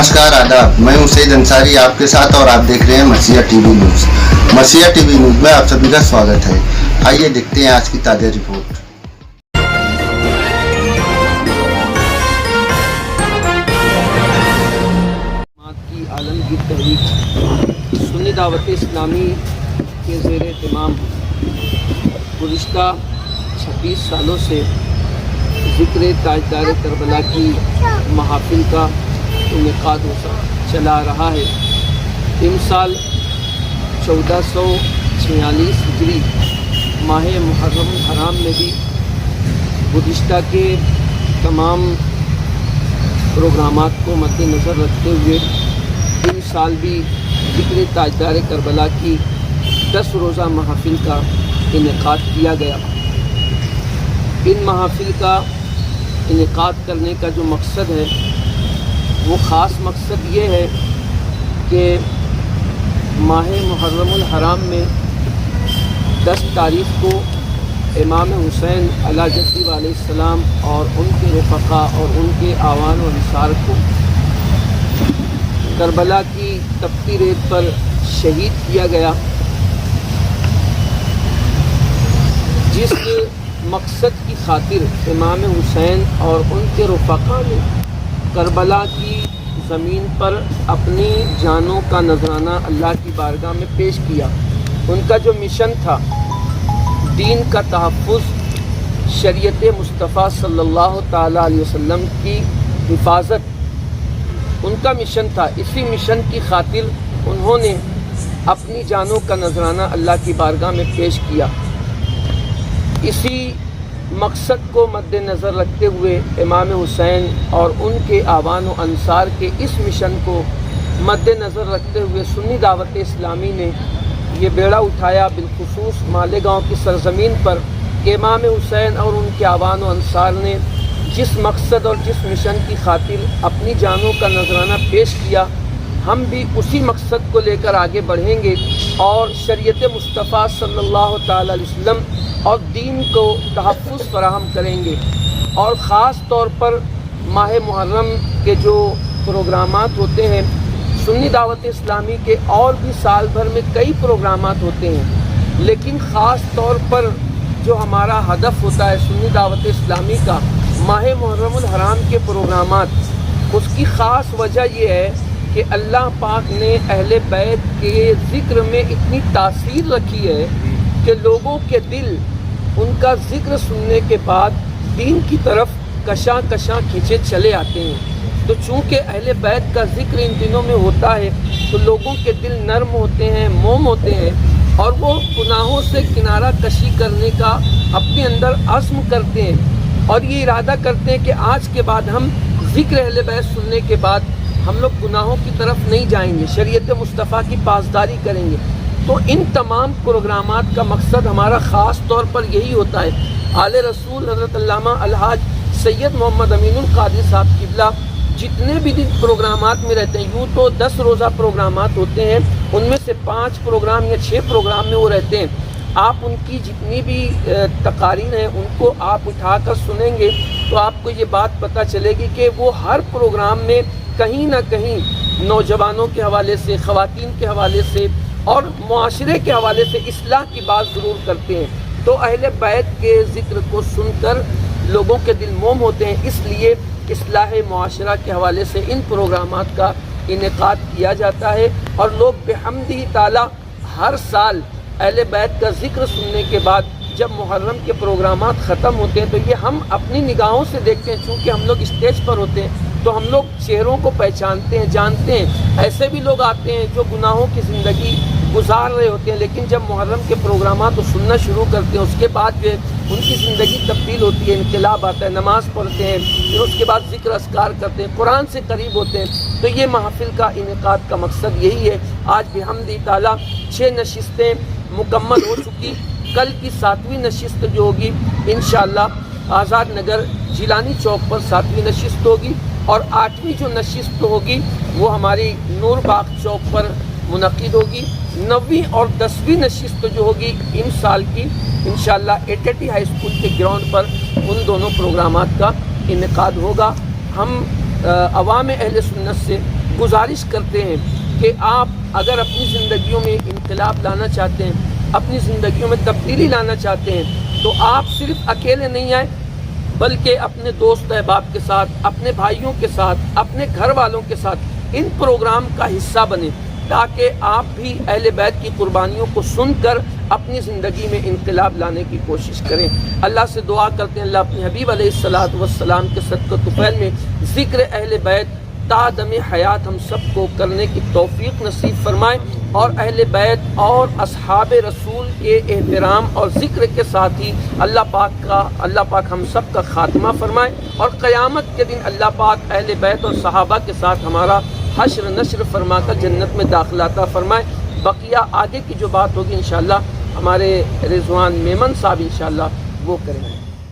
नमस्कार आदाब, मैं हूं सईद अंसारी आपके साथ और आप देख रहे हैं मसीहा टीवी न्यूज़। मसीहा टीवी न्यूज़ में आप सभी का स्वागत है। आइए देखते हैं आज की ताज़ा रिपोर्ट। की आलमगीर तहरीक सुन्नी दावत इस्लामी के ज़ेर एहतमाम गुज़िश्ता 26 सालों से ज़िक्र ताजदार करबला की महफिल का इनेकाद चला रहा है। इमसाल 1446 हिजरी माह मुहर्रम हराम में भी गुज़िश्ता के तमाम प्रोग्रामात को मद्देनज़र रखते हुए इस साल भी ज़िक्र ताजदार करबला की 10 रोज़ा महफिल का इनेकाद किया गया। इन महफिल का इनेकाद करने का जो मकसद है वो ख़ास मकसद ये है कि माह मुहर्रमुल हराम में 10 तारीख़ को इमाम हुसैन अला जद्दी अलैहिस्सलाम और उनके रफ़क़ा और उनके आवान व अंसार को करबला की तपती रेत पर शहीद किया गया। जिस मकसद की खातिर इमाम हुसैन और उनके रफ़क़ा ने करबला की ज़मीन पर अपनी जानों का नजराना अल्लाह की बारगाह में पेश किया। उनका जो मिशन था दीन का तहफ़्फ़ुज़, शरीयत मुस्तफ़ा सल्लल्लाहु ताला अलैहि वसल्लम की हिफाजत उनका मिशन था। इसी मिशन की खातिर उन्होंने अपनी जानों का नजराना अल्लाह की बारगाह में पेश किया। इसी मकसद को मद्देनज़र रखते हुए इमाम हुसैन और उनके आवान व अंसार के इस मिशन को मद्देनज़र रखते हुए सुन्नी दावत इस्लामी ने ये बेड़ा उठाया, बिलखुसूस मालेगांव की सरज़मीन पर कि इमाम हुसैन और उनके आवान व अंसार ने जिस मकसद और जिस मिशन की खातिर अपनी जानों का नजराना पेश किया, हम भी उसी मकसद को लेकर आगे बढ़ेंगे और शरीयत मुस्तफ़ा सल्लल्लाहु ताला अलैहि वसल्लम और दीन को तहफ़्फ़ुज़ फराहम करेंगे। और ख़ास तौर पर माह मुहर्रम के जो प्रोग्रामात होते हैं, सुन्नी दावत इस्लामी के और भी साल भर में कई प्रोग्रामात होते हैं, लेकिन ख़ास तौर पर जो हमारा हदफ होता है सुन्नी दावत इस्लामी का माह मुहर्रमुल हराम के प्रोग्रामात, उसकी ख़ास वजह यह है कि अल्लाह पाक ने अहले बैत के ज़िक्र में इतनी तासीर रखी है कि लोगों के दिल उनका ज़िक्र सुनने के बाद दीन की तरफ कशा कशा खींचे चले आते हैं। तो चूँकि अहले बैत का ज़िक्र इन दिनों में होता है तो लोगों के दिल नर्म होते हैं, मोम होते हैं और वो गुनाहों से किनारा कशी करने का अपने अंदर अज़्म करते हैं और ये इरादा करते हैं कि आज के बाद हम ज़िक्र अहले बैत सुनने के बाद हम लोग गुनाहों की तरफ नहीं जाएंगे, शरीयत मुस्तफ़ा की पासदारी करेंगे। तो इन तमाम प्रोग्रामात का मकसद हमारा ख़ास तौर पर यही होता है। आले रसूल हज़रत अल्लामा अलहाज सैयद मोहम्मद अमीनुल क़ादरी साहब क़िबला जितने भी दिन प्रोग्रामात में रहते हैं, यूँ तो 10 रोज़ा प्रोग्रामात होते हैं, उनमें से 5 प्रोग्राम या 6 प्रोग्राम में वो रहते हैं। आप उनकी जितनी भी तकारीर हैं उनको आप उठाकर सुनेंगे तो आपको ये बात पता चलेगी कि वो हर प्रोग्राम में कहीं ना कहीं नौजवानों के हवाले से, ख़वातीन के हवाले से और मुआशरे के हवाले से इस्लाह की बात ज़रूर करते हैं। तो अहले बैत के ज़िक्र को सुनकर लोगों के दिल मोम होते हैं, इसलिए इस्लाह मुआशरा के हवाले से इन प्रोग्रामात का इनेकाद किया जाता है और लोग बिहम्दिही ताला हर साल अहले बैत का ज़िक्र सुनने के बाद जब मुहर्रम के प्रोग्रामात ख़त्म होते हैं तो ये हम अपनी निगाहों से देखते हैं। चूँकि हम लोग स्टेज पर होते हैं तो हम लोग चेहरों को पहचानते हैं, जानते हैं। ऐसे भी लोग आते हैं जो गुनाहों की ज़िंदगी गुजार रहे होते हैं, लेकिन जब मुहर्रम के प्रोग्रामात तो सुनना शुरू करते हैं उसके बाद जो उनकी ज़िंदगी तब्दील होती है, इनकलाब आता है, नमाज़ पढ़ते हैं, फिर उसके बाद ज़िक्र अस्कार करते हैं, कुरान से करीब होते हैं। तो ये महफिल का इनेकाद का मकसद यही है। आज बिहम्दिही ताला 6 नशिस्तें मुकम्मल हो चुकी। कल की 7वीं नशिस्त जो होगी इंशाअल्लाह आज़ाद नगर जिलानी चौक पर 7वीं नशिस्त होगी और 8वीं जो नशिस्त होगी वो हमारी नूर बाग चौक पर मुनक़िद होगी। 9वीं और 10वीं नशिस्त जो होगी इन साल की इंशाअल्लाह एटीटी हाई स्कूल के ग्राउंड पर उन दोनों प्रोग्रामात का इनेकाद होगा। हम عوام اہل سنت سے گزارش کرتے ہیں کہ آپ اگر اپنی زندگیوں میں انقلاب لانا چاہتے ہیں، اپنی زندگیوں میں تبدیلی لانا چاہتے ہیں، تو آپ صرف اکیلے نہیں آئے بلکہ اپنے دوست احباب کے ساتھ، اپنے بھائیوں کے ساتھ، اپنے گھر والوں کے ساتھ ان پروگرام کا حصہ بنیں، تاکہ آپ بھی اہل بیت کی قربانیوں کو سن کر اپنی زندگی میں انقلاب لانے کی کوشش کریں۔ اللہ سے دعا کرتے ہیں اللہ اپنے حبیب علیہ الصلاۃ والسلام کے صدقہ طفیل میں ذکر اہل بیت تا دم حیات ہم سب کو کرنے کی توفیق نصیب فرمائے، اور اہل بیت اور اصحاب رسول کے احترام اور ذکر کے ساتھ ہی اللہ پاک ہم سب کا خاتمہ فرمائے، اور قیامت کے دن اللہ پاک اہل بیت اور صحابہ کے ساتھ ہمارا حشر نشر فرما کر جنت میں داخلہ عطا فرمائے۔ بقیہ آگے کی جو بات ہوگی انشاءاللہ ہمارے رضوان میمن صاحب انشاءاللہ وہ کریں گے۔